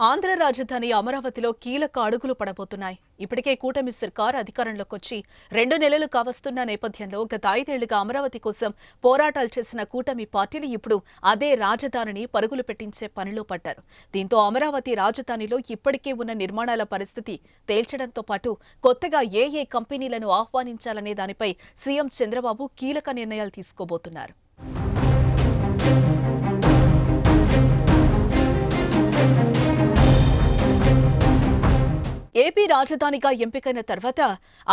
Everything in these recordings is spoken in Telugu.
ఆంధ్ర రాజధాని అమరావతిలో కీలక అడుగులు పడబోతున్నాయి. ఇప్పటికే కూటమి సర్కార్ అధికారంలోకి వచ్చి 2 నెలలు కావస్తున్న నేపథ్యంలో గత 5 ఏళ్లుగా అమరావతి కోసం పోరాటాలు చేసిన కూటమి పార్టీలు ఇప్పుడు అదే రాజధానిని పరుగులు పెట్టించే పనిలో పడ్డారు. దీంతో అమరావతి రాజధానిలో ఇప్పటికే ఉన్న నిర్మాణాల పరిస్థితి తేల్చడంతో పాటు కొత్తగా ఏ కంపెనీలను ఆహ్వానించాలనే దానిపై సీఎం చంద్రబాబు కీలక నిర్ణయాలు తీసుకోబోతున్నారు. ఏపీ రాజధానిగా ఎంపికైన తర్వాత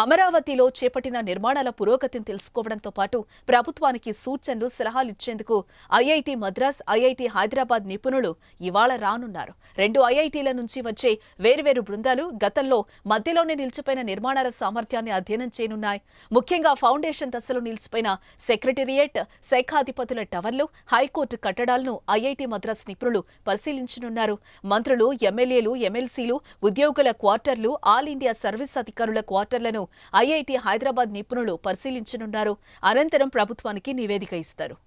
అమరావతిలో చేపట్టిన నిర్మాణాల పురోగతిని తెలుసుకోవడంతో పాటు ప్రభుత్వానికి సూచనలు సలహాలు ఇచ్చేందుకు ఐఐటి మద్రాస్, ఐఐటి హైదరాబాద్ నిపుణులు ఇవాళ రానున్నారు. 2 ఐఐటీల నుంచి వచ్చే వేర్వేరు బృందాలు గతంలో మధ్యలోనే నిలిచిపోయిన నిర్మాణాల సామర్థ్యాన్ని అధ్యయనం చేయనున్నాయి. ముఖ్యంగా ఫౌండేషన్ దశలో నిలిచిపోయిన సెక్రటేరియట్, శాఖాధిపతుల టవర్లు, హైకోర్టు కట్టడాలను ఐఐటి మద్రాస్ నిపుణులు పరిశీలించనున్నారు. మంత్రులు, ఎమ్మెల్యేలు, ఎమ్మెల్సీలు, ఉద్యోగుల క్వార్టర్లు, ఆల్ ఇండియా సర్వీస్ అధికారుల క్వార్టర్లను ఐఐటి హైదరాబాద్ నిపుణులు పరిశీలించనున్నారు. అనంతరం ప్రభుత్వానికి నివేదిక ఇస్తారు.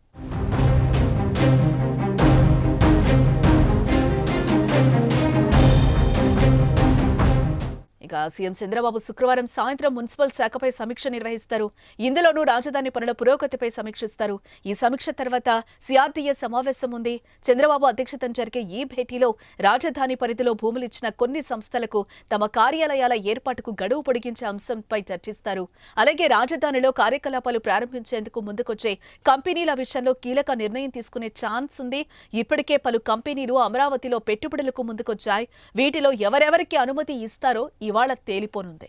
సీఎం చంద్రబాబు శుక్రవారం సాయంత్రం మున్సిపల్ శాఖపై సమీక్ష నిర్వహిస్తారు. ఇందులోనూ రాజధాని పనుల పురోగతిపై సమీక్షిస్తారు. ఈ సమీక్ష తర్వాత సిఆర్డీఏ సమావేశం ఉంది. చంద్రబాబు అధ్యక్షతన జరిగే ఈ భేటీలో రాజధాని పరిధిలో భూములిచ్చిన కొన్ని సంస్థలకు తమ కార్యాలయాల ఏర్పాటుకు గడువు పొడిగించే అంశంపై చర్చిస్తారు. అలాగే రాజధానిలో కార్యకలాపాలు ప్రారంభించేందుకు ముందుకొచ్చే కంపెనీల విషయంలో కీలక నిర్ణయం తీసుకునే ఛాన్స్ ఉంది. ఇప్పటికే పలు కంపెనీలు అమరావతిలో పెట్టుబడులకు ముందుకొచ్చాయి. వీటిలో ఎవరెవరికి అనుమతి ఇస్తారో ఇవాళ తేలిపోనుంది.